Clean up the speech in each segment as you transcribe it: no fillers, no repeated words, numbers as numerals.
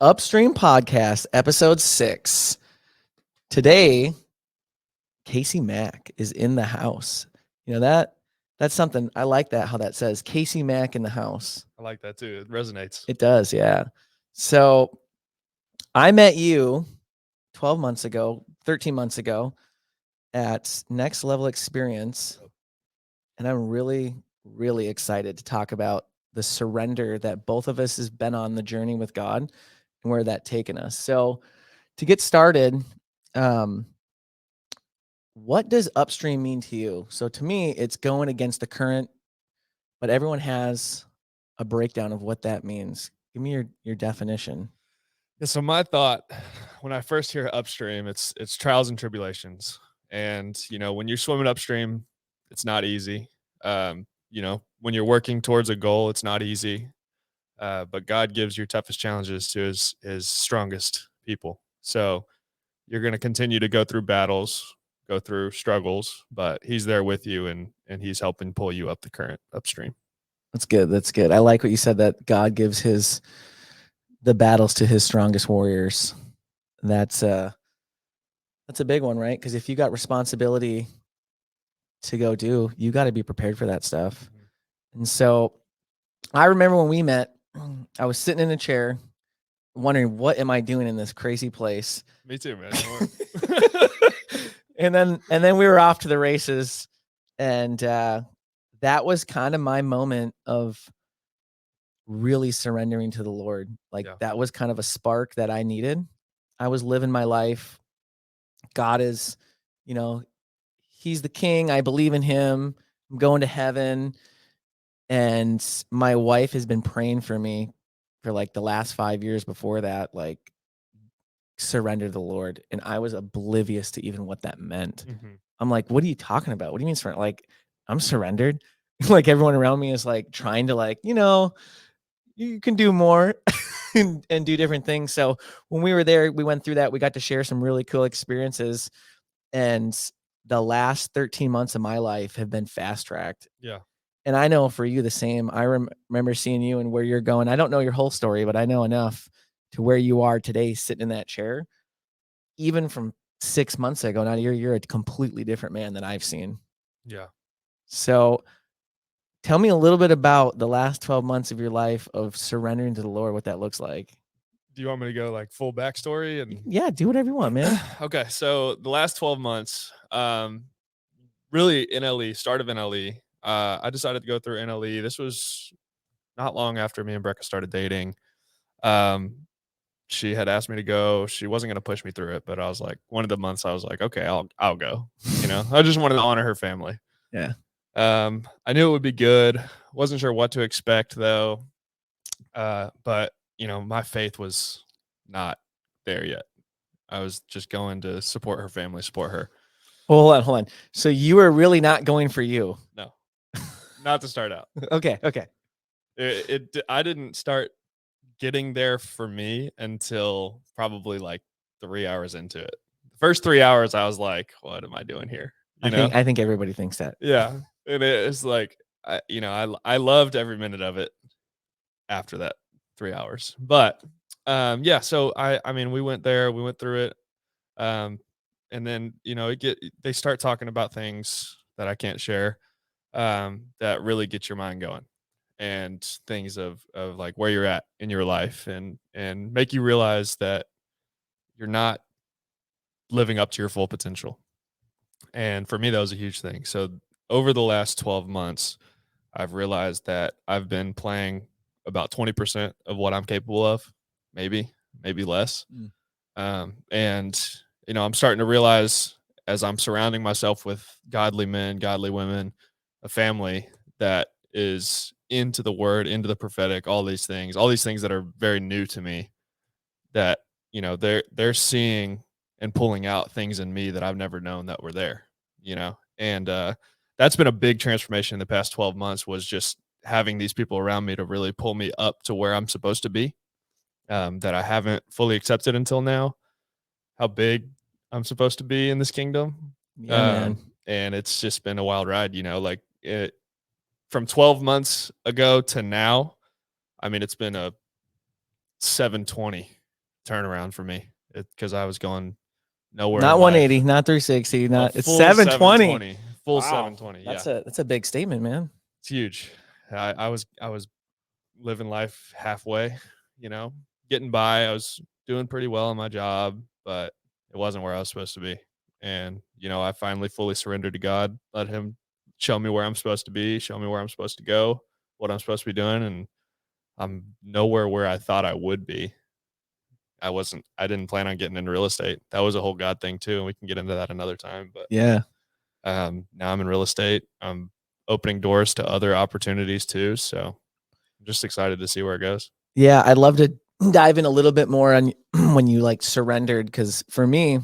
Upstream Podcast, episode 6. Today, Casey Maack is in the house. You know, that's something. I like that, how that says Casey Maack in the house. I like that too. It resonates. It does, yeah. So I met you 12 months ago, 13 months ago at Next Level Experience. And I'm really, really excited to talk about the surrender that both of us has been on the journey with God and where that taken us. So to get started, what does upstream mean to you? So to me, it's going against the current, but everyone has a breakdown of what that means. Give me your definition. Yeah, so my thought when I first hear upstream, it's trials and tribulations. And, when you're swimming upstream, it's not easy. When you're working towards a goal, it's not easy. But God gives your toughest challenges to his strongest people. So you're going to continue to go through battles, go through struggles, but he's there with you and he's helping pull you up the current upstream. That's good. That's good. I like what you said, that God gives the battles to his strongest warriors. That's a big one, right? Because if you got responsibility to go do, you got to be prepared for that stuff. Mm-hmm. And so I remember when we met, I was sitting in a chair wondering, what am I doing in this crazy place? Me too, man. and then we were off to the races, and that was kind of my moment of really surrendering to the Lord. That was kind of a spark that I needed. I was living my life. God is, he's the king. I believe in him. I'm going to heaven. And my wife has been praying for me for like the last 5 years before that, like, surrender to the Lord. And I was oblivious to even what that meant. Mm-hmm. I'm like, what are you talking about? What do you mean surrender? Like, I'm surrendered. Like, everyone around me is like trying to, like, you can do more and do different things. So when we were there, we went through that. We got to share some really cool experiences. And the last 13 months of my life have been fast tracked. Yeah. And I know for you the same. I remember seeing you and where you're going. I don't know your whole story, but I know enough to where you are today, sitting in that chair. Even from 6 months ago, now you're a completely different man than I've seen. Yeah. So tell me a little bit about the last 12 months of your life of surrendering to the Lord, what that looks like. Do you want me to go like full backstory? And yeah, do whatever you want, man. Okay. So the last 12 months, really NLE, start of NLE. I decided to go through NLE. This was not long after me and Brecca started dating. She had asked me to go. She wasn't going to push me through it, but I was like, one of the months I was like, okay, I'll go. I just wanted to honor her family. Yeah. I knew it would be good. Wasn't sure what to expect though. But my faith was not there yet. I was just going to support her family, support her. Hold on. So you were really not going for you? No, not to start out. Okay. I didn't start getting there for me until probably like 3 hours into it. The first 3 hours, I was like, what am I doing here? I think everybody thinks that. Yeah. And it's like, I loved every minute of it after that 3 hours. But so we went there, we went through it. And then, they start talking about things that I can't share, that really get your mind going, and things of like where you're at in your life, and make you realize that you're not living up to your full potential. And for me, that was a huge thing. So over the last 12 months, I've realized that I've been playing about 20% of what I'm capable of, maybe less. And, I'm starting to realize, as I'm surrounding myself with godly men, godly women, a family that is into the word, into the prophetic, all these things that are very new to me, that, they're seeing and pulling out things in me that I've never known that were there, and that's been a big transformation in the past 12 months, was just having these people around me to really pull me up to where I'm supposed to be, that I haven't fully accepted until now, how big I'm supposed to be in this kingdom. Yeah, man. And it's just been a wild ride, from 12 months ago to now. I mean, it's been a 720 turnaround for me because I was going nowhere. Not in 180, life. not 360, not it's Full 720. Full Wow. 720. That's Yeah. that's a big statement, man. It's huge. I was living life halfway, getting by. I was doing pretty well in my job, but it wasn't where I was supposed to be. And, I finally fully surrendered to God, let him show me where I'm supposed to be, show me where I'm supposed to go, what I'm supposed to be doing. And I'm nowhere where I thought I would be. I didn't plan on getting into real estate. That was a whole God thing too. And we can get into that another time. But yeah, now I'm in real estate. I'm opening doors to other opportunities too. So I'm just excited to see where it goes. Yeah, I'd love to dive in a little bit more on when you like surrendered, because for me,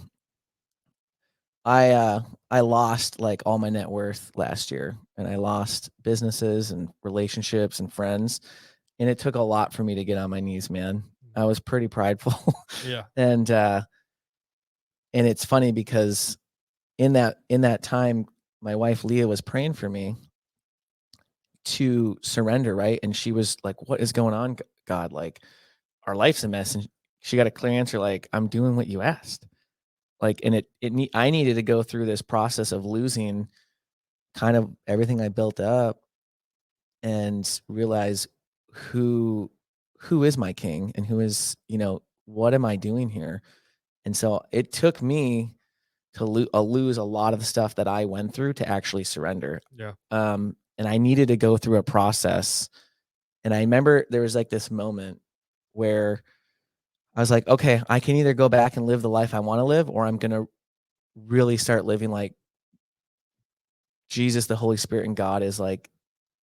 I lost like all my net worth last year, and I lost businesses and relationships and friends, and it took a lot for me to get on my knees, man. I was pretty prideful. Yeah. And it's funny because in that time, my wife Leah was praying for me to surrender, right? And she was like, "What is going on, God? Like, our life's a mess." And she got a clear answer, like, "I'm doing what you asked." Like, and I needed to go through this process of losing kind of everything I built up and realize who is my king and who is, what am I doing here? And so it took me to lose a lot of the stuff that I went through to actually surrender. Yeah. And I needed to go through a process. And I remember there was like this moment where I was like, okay, I can either go back and live the life I want to live, or I'm going to really start living like Jesus, the Holy Spirit, and God is like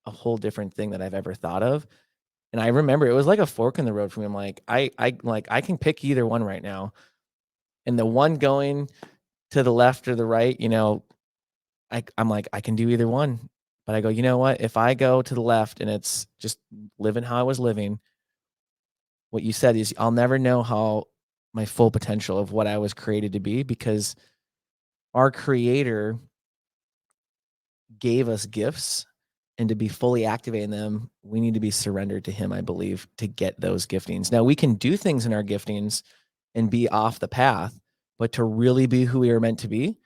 a whole different thing that I've ever thought of. And I remember it was like a fork in the road for me. I'm like, I can pick either one right now. And the one going to the left or the right, I'm like, I can do either one. But I go, you know what? If I go to the left and it's just living how I was living, what you said is I'll never know how my full potential of what I was created to be, because our creator gave us gifts, and to be fully activating them, we need to be surrendered to him, I believe, to get those giftings. Now we can do things in our giftings and be off the path, but to really be who we are meant to be,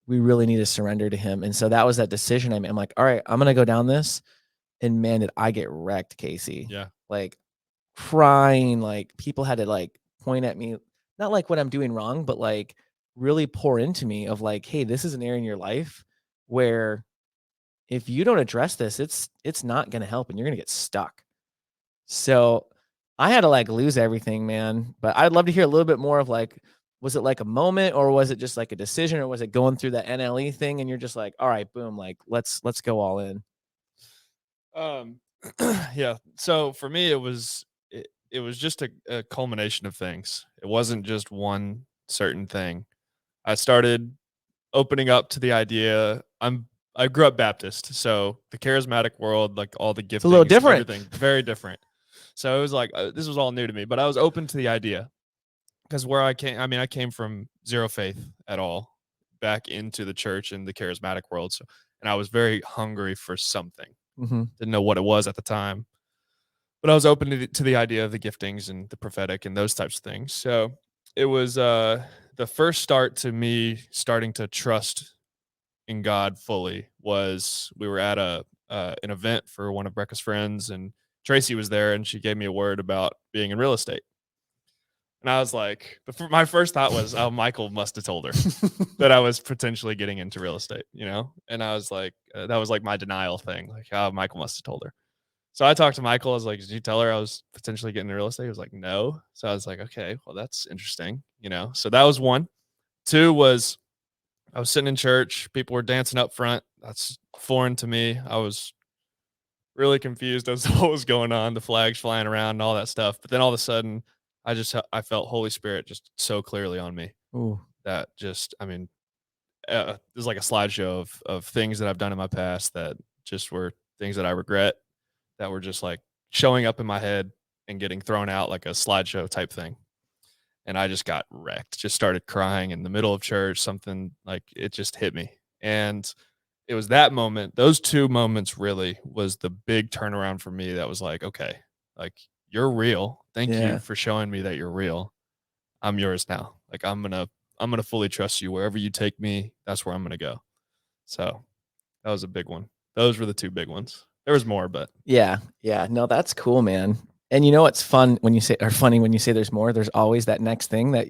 we really need to surrender to him. And so that was that decision I made. I'm like, all right, I'm going to go down this. And man, did I get wrecked, Casey. Yeah. Like crying, like people had to like point at me, not like what I'm doing wrong, but like really pour into me of like, hey, this is an area in your life where if you don't address this, it's not going to help and you're going to get stuck. So I had to like lose everything, man. But I'd love to hear a little bit more of like, was it like a moment, or was it just like a decision, or was it going through that NLE thing and you're just like, all right, boom, like let's go all in. Yeah. So for me, it was just a culmination of things. It wasn't just one certain thing. I started opening up to the idea. I grew up Baptist, so the charismatic world, like all the giftings, It's a little different. everything, very different. So it was like this was all new to me, but I was open to the idea because where I came, I came from zero faith at all, back into the church and the charismatic world. So, and I was very hungry for something. Mm-hmm. Didn't know what it was at the time, but I was open to the idea of the giftings and the prophetic and those types of things. So it was the first start to me starting to trust in God fully was we were at an event for one of Brecca's friends, and Tracy was there, and she gave me a word about being in real estate. And I was like, my first thought was, oh, Michael must have told her that I was potentially getting into real estate, And I was like, that was like my denial thing. Like, oh, Michael must have told her. So I talked to Michael. I was like, did you tell her I was potentially getting into real estate? He was like, no. So I was like, okay, well, that's interesting, So that was one. Two was I was sitting in church. People were dancing up front. That's foreign to me. I was really confused as to what was going on, the flags flying around and all that stuff. But then all of a sudden, I felt Holy Spirit just so clearly on me. Ooh. That just, there's like a slideshow of things that I've done in my past that just were things that I regret, that were just like showing up in my head and getting thrown out like a slideshow type thing. And I just got wrecked, just started crying in the middle of church, something like it just hit me. And it was that moment, those two moments really was the big turnaround for me. That was like, okay, like you're real. Thank you for showing me that you're real. I'm yours now. Like I'm gonna fully trust you. Wherever you take me, that's where I'm gonna go. So that was a big one. Those were the two big ones. There was more, but yeah. No, that's cool, man. And you know what's fun when you say, or funny when you say there's more, there's always that next thing that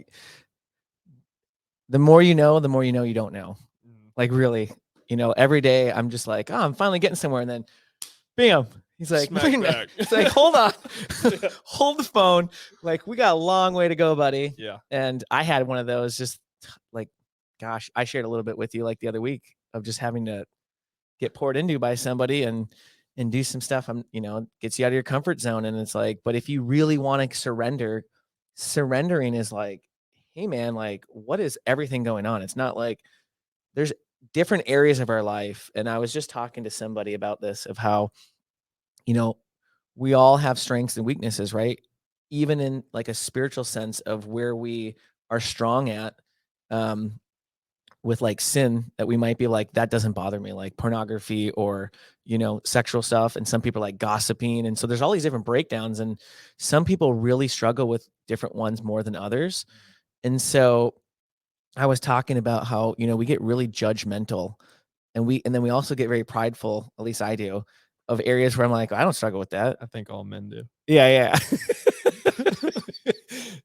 the more you know you don't know. Like really, every day I'm just like, oh, I'm finally getting somewhere. And then bam, he's like, back. It's like, hold on, hold the phone. Like we got a long way to go, buddy. Yeah. And I had one of those just like, gosh, I shared a little bit with you like the other week of just having to get poured into by somebody and do some stuff. Gets you out of your comfort zone. And it's like, but if you really want to surrendering is like, hey man, like what is everything going on? It's not like there's different areas of our life. And I was just talking to somebody about this of how, we all have strengths and weaknesses, right? Even in like a spiritual sense of where we are strong at, with like sin that we might be like, that doesn't bother me, like pornography or, sexual stuff. And some people are like gossiping. And so there's all these different breakdowns. And some people really struggle with different ones more than others. And so I was talking about how, we get really judgmental and then we also get very prideful, at least I do, of areas where I'm like, I don't struggle with that. I think all men do. Yeah.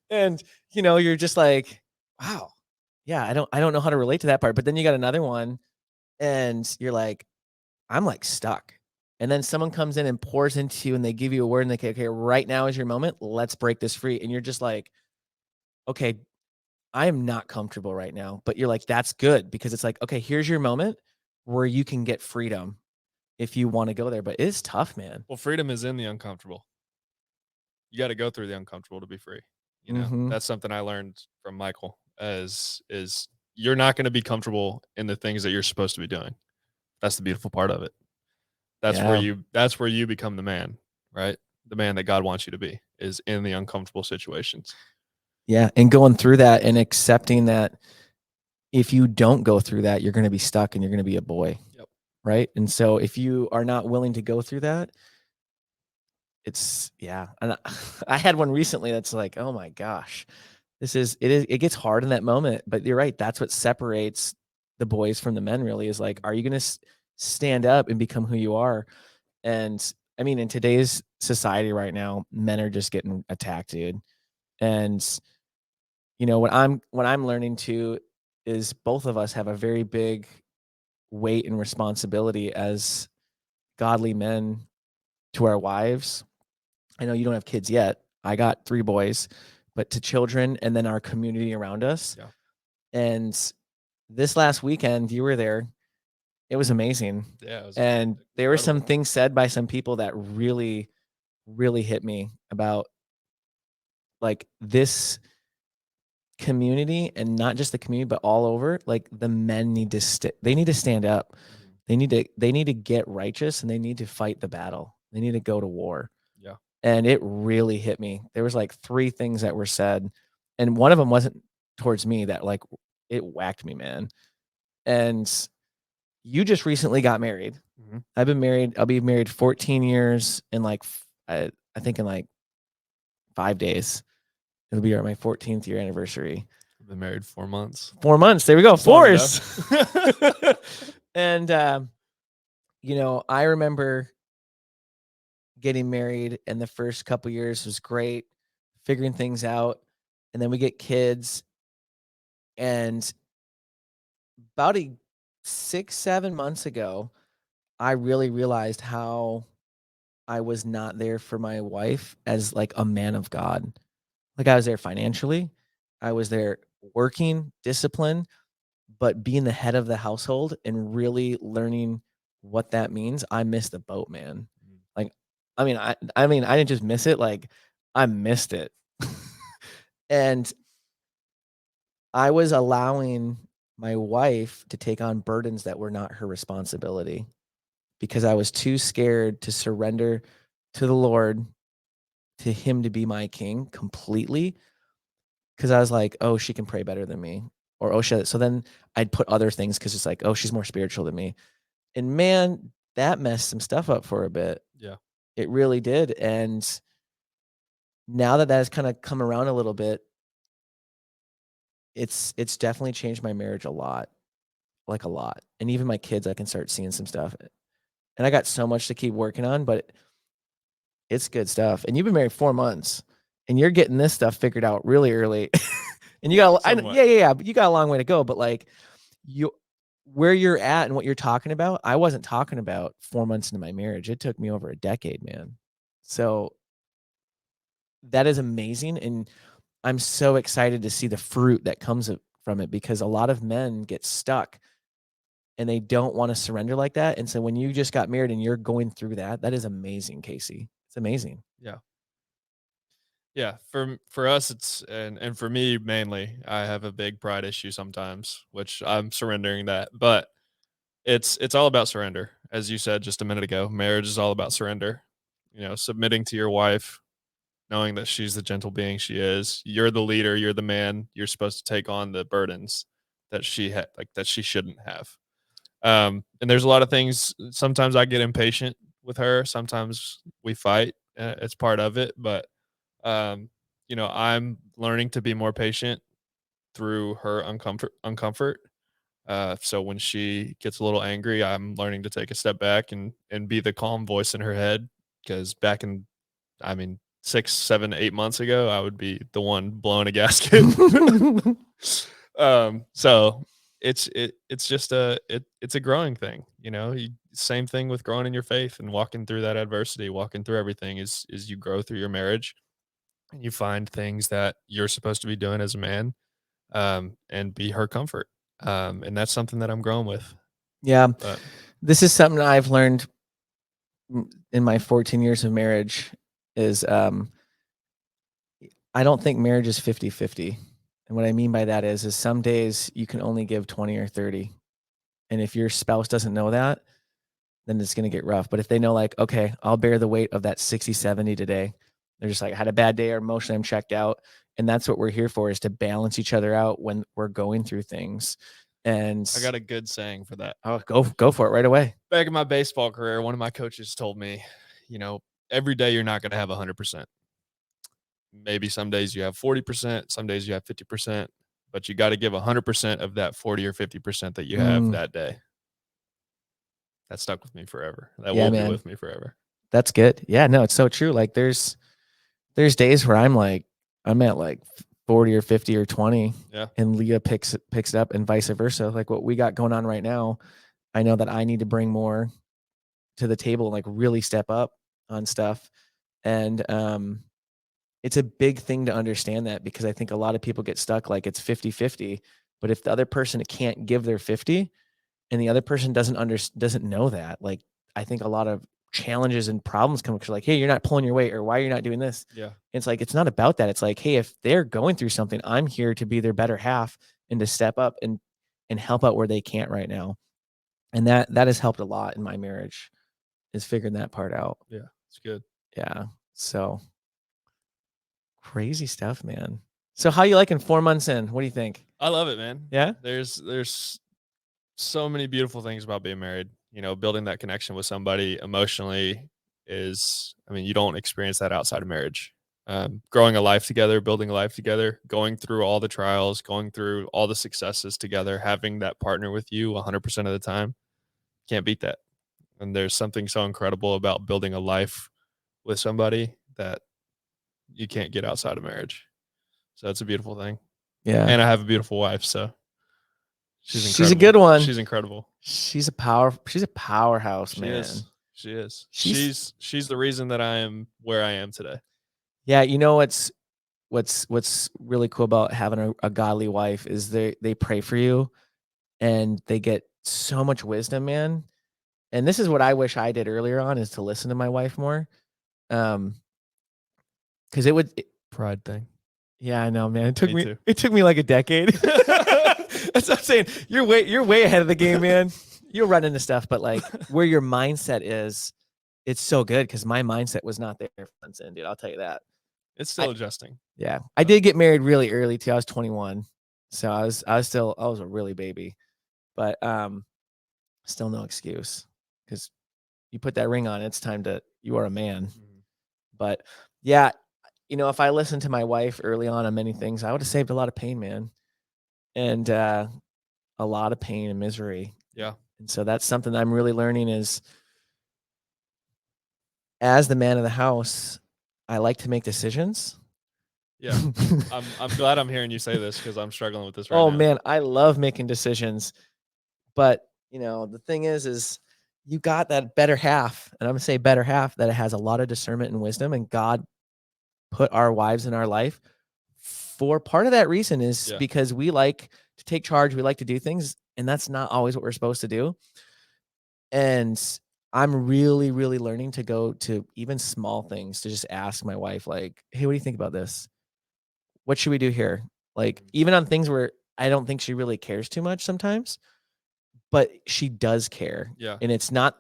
And you're just like, wow. Yeah, I don't know how to relate to that part. But then you got another one and you're like, I'm like stuck. And then someone comes in and pours into you and they give you a word and they say, okay, right now is your moment. Let's break this free. And you're just like, okay, I am not comfortable right now. But you're like, that's good because it's like, okay, here's your moment where you can get freedom if you want to go there. But it's tough, man. Well, freedom is in the uncomfortable. You got to go through the uncomfortable to be free. That's something I learned from Michael is you're not going to be comfortable in the things that you're supposed to be doing. That's the beautiful part of it. That's where you become the man, right? The man that God wants you to be is in the uncomfortable situations. Yeah. And going through that and accepting that if you don't go through that, you're going to be stuck and you're going to be a boy. Yep. Right. And so if you are not willing to go through that, and I had one recently that's like, oh my gosh, it gets hard in that moment. But you're right. That's what separates the boys from the men really is like, are you going to stand up and become who you are? And I mean, in today's society right now, men are just getting attacked, dude. And what I'm learning too is both of us have a very big weight and responsibility as godly men to our wives. I know you don't have kids yet. I got 3 boys, but to children and then our community around us. Yeah. And this last weekend, you were there. It was amazing. Yeah. It was and incredible. There were some things said by some people that really, really hit me about like this community and not just the community, but all over. Like the men need to they need to stand up. Mm-hmm. They need to get righteous and they need to fight the battle. They need to go to war. Yeah. And it really hit me. There was like 3 things that were said. And one of them wasn't towards me that like it whacked me, man. And you just recently got married. Mm-hmm. I'll be married 14 years in like, I think in like 5 days. It'll be my 14th year anniversary. I've been married 4 months. 4 months. There we go. 4s. And, I remember getting married and the first couple years was great, figuring things out. And then we get kids. And about 6-7 months ago, I really realized how I was not there for my wife as like a man of God. Like I was there financially, I was there working, discipline, but being the head of the household and really learning what that means, I missed the boat, man. Like, I mean, I didn't just miss it, like I missed it. And I was allowing my wife to take on burdens that were not her responsibility because I was too scared to surrender to the Lord, to him to be my king completely. Cause I was like, oh, she can pray better than me. Or, oh, shit. So then I'd put other things because it's like, oh, she's more spiritual than me. And man, that messed some stuff up for a bit. Yeah. It really did. And now that has kind of come around a little bit, it's definitely changed my marriage a lot, like a lot. And even my kids, I can start seeing some stuff. And I got so much to keep working on, but it's good stuff. And you've been married 4 months, and you're getting this stuff figured out really early. And you got, but you got a long way to go. But like where you're at and what you're talking about, I wasn't talking about 4 months into my marriage. It took me over a decade, man. So that is amazing. And I'm so excited to see the fruit that comes from it, because a lot of men get stuck and they don't want to surrender like that. And so when you just got married and you're going through that, that is amazing, Casey. It's amazing. Yeah. Yeah. For us, it's, and for me mainly, I have a big pride issue sometimes, which I'm surrendering that, but it's all about surrender. As you said just a minute ago, marriage is all about surrender, submitting to your wife, knowing that she's the gentle being she is. You're the leader, you're the man, you're supposed to take on the burdens that she had, like that she shouldn't have. And there's a lot of things. Sometimes I get impatient with her. Sometimes we fight. It's part of it. But, I'm learning to be more patient through her uncomfort. So when she gets a little angry, I'm learning to take a step back and be the calm voice in her head. Because back in, 6, 7, 8 months ago, I would be the one blowing a gasket. So it's just it's a growing thing, same thing with growing in your faith and walking through that adversity, walking through everything is you grow through your marriage and you find things that you're supposed to be doing as a man, and be her comfort. And that's something that I'm growing with. Yeah. This is something I've learned in my 14 years of marriage is, I don't think marriage is 50-50. And what I mean by that is some days you can only give 20 or 30. And if your spouse doesn't know that, then it's going to get rough. But if they know, like, okay, I'll bear the weight of that 60, 70 today. They're just like, I had a bad day or emotionally I'm checked out. And that's what we're here for, is to balance each other out when we're going through things. And I got a good saying for that. Oh, go for it right away. Back in my baseball career, one of my coaches told me, every day you're not going to have 100%. Maybe some days you have 40%, some days you have 50%, but you got to give 100% of that 40 or 50% that you have that day. That stuck with me forever. That will be with me forever. That's good. Yeah, no, it's so true. Like there's days where I'm at like 40 or 50 or 20. Yeah. And Leah picks it up, and vice versa. Like what we got going on right now, I know that I need to bring more to the table and like really step up on stuff. And it's a big thing to understand that, because I think a lot of people get stuck like it's 50-50. But if the other person can't give their 50 and the other person doesn't know that, like I think a lot of challenges and problems come because like, hey, you're not pulling your weight, or why you're not doing this. Yeah. It's like, it's not about that. It's like, hey, if they're going through something, I'm here to be their better half and to step up and help out where they can't right now. And that has helped a lot in my marriage, is figuring that part out. Yeah, it's good. Yeah. So crazy stuff, man. So how you liking 4 months in? What do you think? I love it, man. Yeah. There's so many beautiful things about being married. Building that connection with somebody emotionally is, you don't experience that outside of marriage. Growing a life together, building a life together, going through all the trials, going through all the successes together, having that partner with you 100% of the time, can't beat that. And there's something so incredible about building a life with somebody that you can't get outside of marriage. So it's a beautiful thing. Yeah. And I have a beautiful wife, so she's a good one. She's incredible. She's a powerhouse, she man. She is. She's the reason that I am where I am today. Yeah, what's really cool about having a godly wife is they pray for you and they get so much wisdom, man. And this is what I wish I did earlier on, is to listen to my wife more. Because Pride thing. Yeah, I know, man. It took me like a decade. That's what I'm saying. You're way ahead of the game, man. You'll run into stuff, but like where your mindset is, it's so good, because my mindset was not there once in, dude. I'll tell you that. It's still adjusting. Yeah. I did get married really early too. I was 21. So I was a really baby. But still no excuse, because you put that ring on, it's time you are a man. But yeah, if I listened to my wife early on many things, I would have saved a lot of pain, man. And a lot of pain and misery. Yeah. And so that's something that I'm really learning is as the man of the house, I like to make decisions. Yeah. I'm glad I'm hearing you say this because I'm struggling with this right now. Oh man, I love making decisions. But the thing is you got that better half, and I'm gonna say better half that it has a lot of discernment and wisdom, and God put our wives in our life for part of that reason is because we like to take charge, we like to do things, and that's not always what we're supposed to do. And I'm really, really learning to go to even small things to just ask my wife, like, hey, what do you think about this? What should we do here? Like, even on things where I don't think she really cares too much sometimes, but she does care. Yeah. And it's not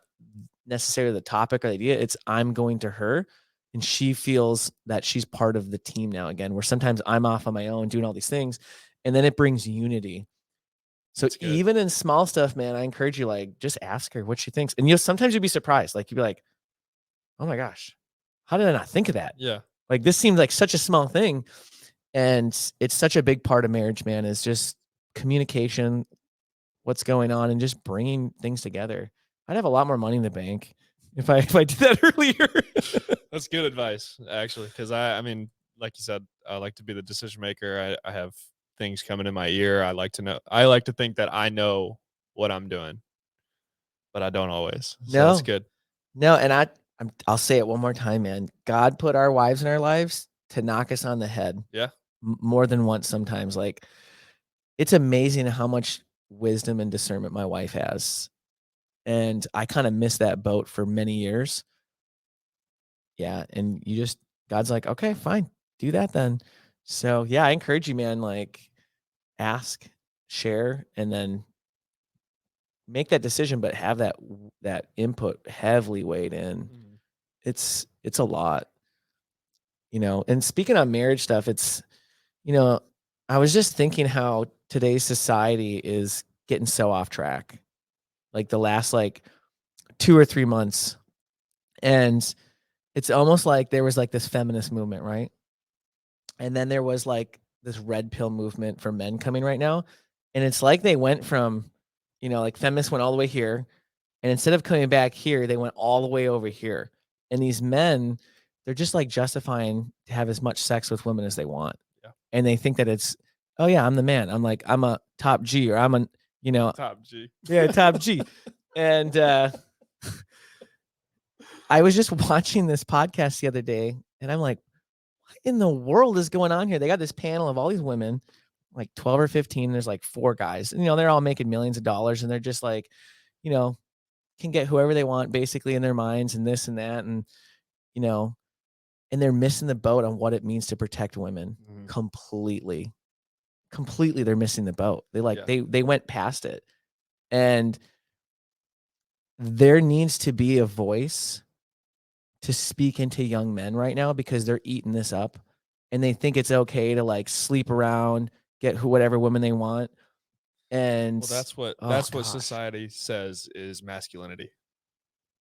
necessarily the topic or the idea. It's I'm going to her and she feels that she's part of the team now again, where sometimes I'm off on my own doing all these things. And then it brings unity. So even in small stuff, man, I encourage you, like, just ask her what she thinks. And sometimes you'd be surprised. Like, you'd be like, oh my gosh, how did I not think of that? Yeah. Like, this seems like such a small thing. And it's such a big part of marriage, man, is just communication, what's going on, and just bringing things together. I'd have a lot more money in the bank if I did that earlier. That's good advice, actually, because I mean, like you said, I like to be the decision maker. I have things coming in my ear. I like to think that I know what I'm doing, but I don't always. So that's good. No, and I'll say it one more time, man. God put our wives in our lives to knock us on the head. Yeah. More than once sometimes. Like, it's amazing how much wisdom and discernment my wife has. And I kind of missed that boat for many years. Yeah, and God's like, "Okay, fine. Do that then." So, yeah, I encourage you, man, like, ask, share, and then make that decision, but have that input heavily weighed in. Mhm. It's a lot. And speaking on marriage stuff, you know, I was just thinking how today's society is getting so off track. Like, the last, like, 2 or 3 months, and it's almost like there was, like, this feminist movement, right? And then there was, like, this red pill movement for men coming right now, and it's like they went from, like, feminists went all the way here, and instead of coming back here, they went all the way over here. And these men, they're just, like, justifying to have as much sex with women as they want. Yeah. And they think that it's, "Oh, yeah, I'm the man. I'm a top G," or I'm a, top G. Yeah, top G. And, I was just watching this podcast the other day, and I'm like, "What in the world is going on here?" They got this panel of all these women, like 12 or 15, there's, like, 4 guys, and, they're all making millions of dollars, and they're just, like, you know, can get whoever they want basically in their minds and this and that, and, you know, and they're missing the boat on what it means to protect women. Completely. Completely, they're missing the boat. They went past it. And there needs to be a voice to speak into young men right now because they're eating this up and they think it's okay to, like, sleep around, get whatever woman they want. And Well, that's what society says is masculinity,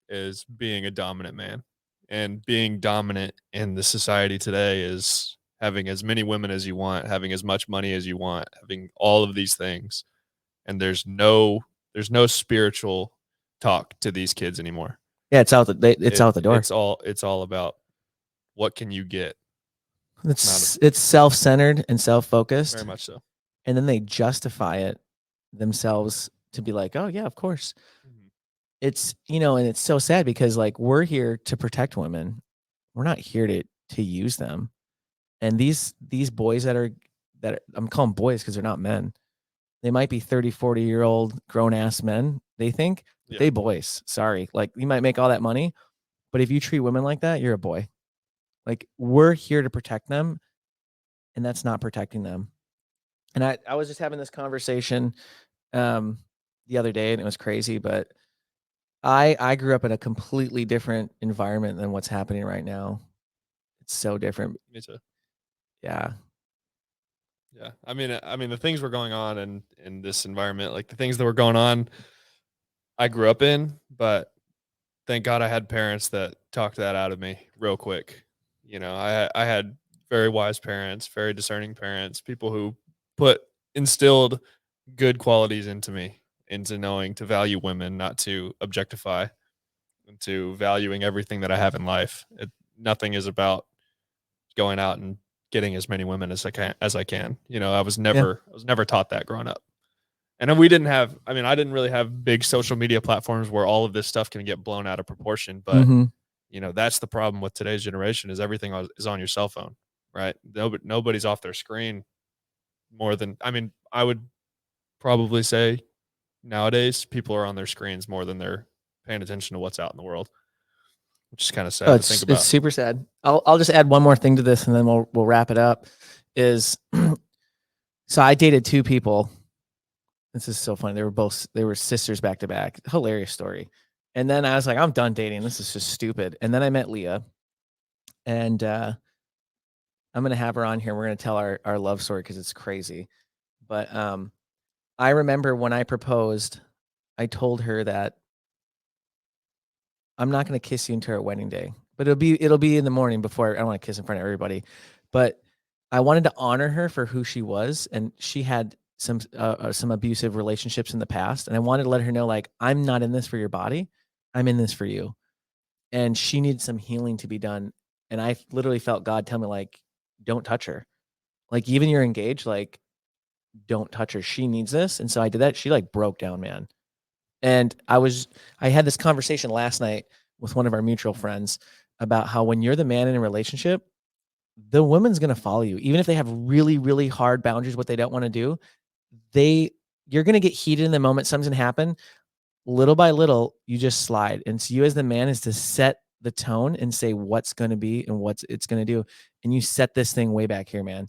is being a dominant man. And being dominant in the society today is having as many women as you want, having as much money as you want, having all of these things. And there's no spiritual talk to these kids anymore. Yeah, it's out the door. It's all about what can you get. It's self-centered and self-focused. Very much so. And then they justify it themselves to be like, "Oh yeah, of course." It's, and it's so sad because, like, we're here to protect women. We're not here to use them. And these boys that I'm calling boys because they're not men. They might be 30, 40-year-old grown-ass men, they think, but they boys. Sorry. Like, you might make all that money, but if you treat women like that, you're a boy. Like, we're here to protect them, and that's not protecting them. And I was just having this conversation the other day, and it was crazy, but I grew up in a completely different environment than what's happening right now. It's so different. Me too. Yeah. Yeah. I mean, the things were going on in this environment, like the things that were going on, I grew up in, but thank God I had parents that talked that out of me real quick. I had very wise parents, very discerning parents, people who instilled good qualities into me, into knowing to value women, not to objectify, and to valuing everything that I have in life. Nothing is about going out and getting as many women as I can. I was never taught that growing up. And then I didn't really have big social media platforms where all of this stuff can get blown out of proportion. But, that's the problem with today's generation is everything is on your cell phone, right? Nobody's off their screen more than, I would probably say nowadays people are on their screens more than they're paying attention to what's out in the world, which is kind of sad to think about. It's super sad. I'll just add one more thing to this and then we'll wrap it up is, so I dated 2 people. This is so funny. They were sisters back to back. Hilarious story. And then I was like, I'm done dating. This is just stupid. And then I met Leah, and I'm going to have her on here. We're going to tell our love story because it's crazy. But I remember when I proposed, I told her that I'm not going to kiss you until our wedding day, but it'll be in the morning before. I don't want to kiss in front of everybody, but I wanted to honor her for who she was. And she had some abusive relationships in the past. And I wanted to let her know, like, I'm not in this for your body. I'm in this for you. And she needed some healing to be done. And I literally felt God tell me, like, don't touch her. Like, even you're engaged, like, don't touch her. She needs this. And so I did that. She like broke down, man. And I had this conversation last night with one of our mutual friends about how when you're the man in a relationship, the woman's going to follow you. Even if they have really, really hard boundaries, what they don't want to do, you're going to get heated in the moment. Something's going to happen. Little by little, you just slide. And so you as the man is to set the tone and say what's going to be and what it's going to do. And you set this thing way back here, man.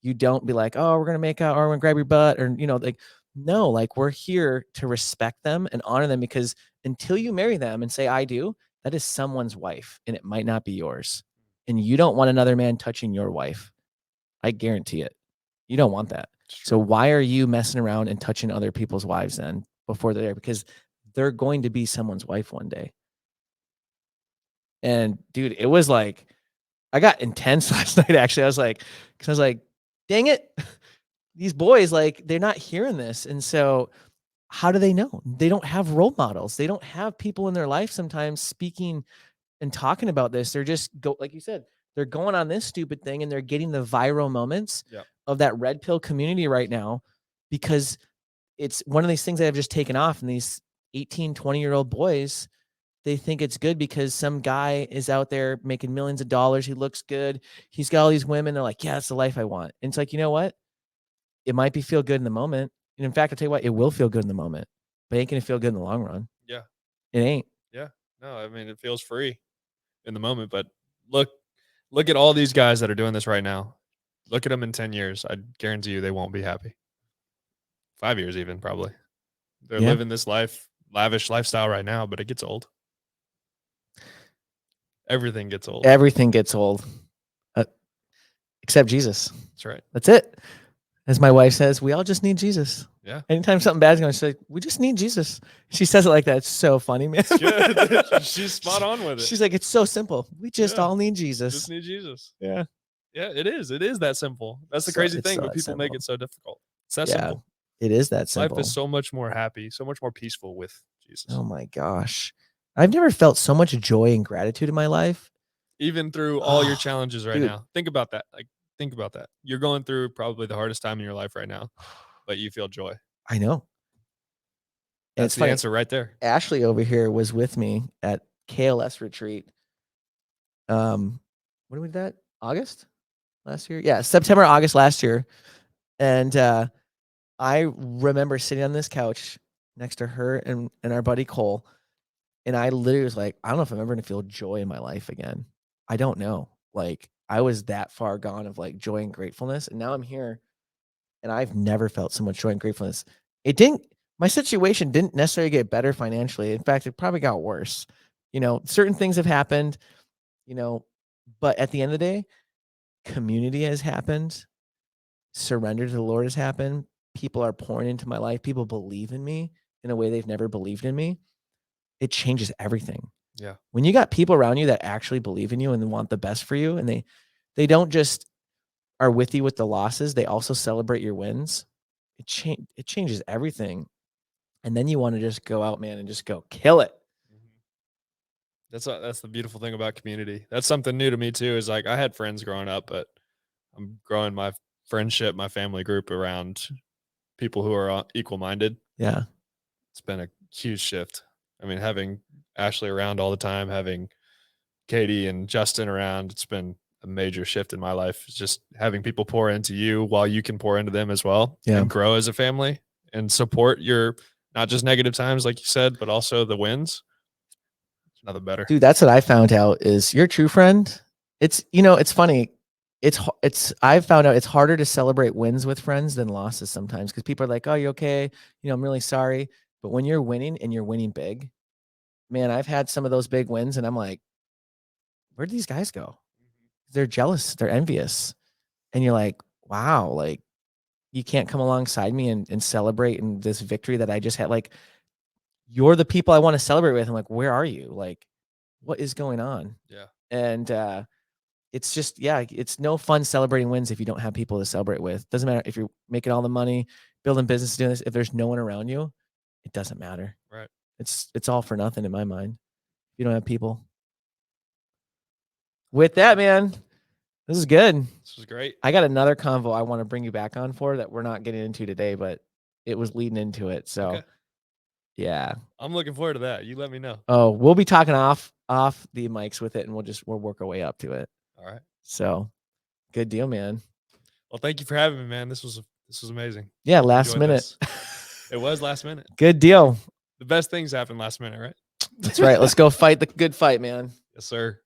You don't be like, oh, we're going to make out, or we're going to grab your butt, or, like, no, like, we're here to respect them and honor them, because until you marry them and say, I do, that is someone's wife and it might not be yours. And you don't want another man touching your wife. I guarantee it. You don't want that. So why are you messing around and touching other people's wives then before they're there? Because they're going to be someone's wife one day. And dude, it was like, I got intense last night. Actually, I was like, dang it. These boys, like, they're not hearing this. And so how do they know? They don't have role models. They don't have people in their life sometimes speaking and talking about this. They're just like you said, they're going on this stupid thing and they're getting the viral moments of that red pill community right now, because it's one of these things that have just taken off. And these 18, 20-year-old boys, they think it's good because some guy is out there making millions of dollars. He looks good. He's got all these women. They're like, yeah, that's the life I want. And it's like, you know what? It might feel good in the moment. And in fact, I'll tell you what, it will feel good in the moment, but it ain't going to feel good in the long run. Yeah. It ain't. Yeah. No, it feels free in the moment, but look at all these guys that are doing this right now. Look at them in 10 years. I guarantee you they won't be happy. 5 years even, probably. They're living this lavish lifestyle right now, but it gets old. Everything gets old. Everything gets old. Except Jesus. That's right. That's it. As my wife says, we all just need Jesus. Yeah. Anytime something bad's going, she's like, we just need Jesus. She says it like that. It's so funny, man. It's good. She's spot on with it. She's like, it's so simple. We just all need Jesus. Just need Jesus. Yeah. Yeah, it is. It is that simple. That's the crazy thing, but people make it so difficult. It's that simple. It is that simple. Life is so much more happy, so much more peaceful with Jesus. Oh my gosh. I've never felt so much joy and gratitude in my life. Even through all your challenges right now. Think about that. Think about that. You're going through probably the hardest time in your life right now, but you feel joy. I know. That's the answer right there. Ashley over here was with me at KLS retreat. When did we do that? August last year? Yeah, September, August last year. And I remember sitting on this couch next to her and our buddy Cole. And I literally was like, I don't know if I'm ever going to feel joy in my life again. I don't know. Like, I was that far gone of like joy and gratefulness. And now I'm here and I've never felt so much joy and gratefulness. My situation didn't necessarily get better financially. In fact, it probably got worse. Certain things have happened, but at the end of the day, community has happened. Surrender to the Lord has happened. People are pouring into my life. People believe in me in a way they've never believed in me. It changes everything. Yeah. When you got people around you that actually believe in you and want the best for you, and they don't just are with you with the losses, they also celebrate your wins. It changes everything. And then you want to just go out, man, and just go kill it. That's the beautiful thing about community. That's something new to me too. Is like I had friends growing up, but I'm growing my friendship, my family group around people who are equal minded. Yeah, it's been a huge shift. I mean, having Ashley around all the time, having Katie and Justin around, it's been a major shift in my life. It's just having people pour into you while you can pour into them as well, and grow as a family and support your not just negative times, like you said, but also the wins. It's nothing better. Dude, that's what I found out is your true friend. It's, it's funny. I've found out it's harder to celebrate wins with friends than losses sometimes, because people are like, oh, you okay? I'm really sorry. But when you're winning and you're winning big, man, I've had some of those big wins and I'm like, where'd these guys go? They're jealous. They're envious. And you're like, wow, like you can't come alongside me and celebrate in this victory that I just had. Like, you're the people I want to celebrate with. I'm like, where are you? Like, what is going on? Yeah. And it's just, it's no fun celebrating wins if you don't have people to celebrate with. Doesn't matter if you're making all the money, building business, doing this. If there's no one around you, it doesn't matter. Right. It's all for nothing in my mind. If you don't have people. With that, man, this is good. This was great. I got another convo I want to bring you back on for that we're not getting into today, but it was leading into it. So, okay. Yeah, I'm looking forward to that. You let me know. Oh, we'll be talking off the mics with it, and we'll work our way up to it. All right. So, good deal, man. Well, thank you for having me, man. This was amazing. Yeah, last minute. It was last minute. Good deal. The best things happen last minute, right? That's right. Let's go fight the good fight, man. Yes, sir.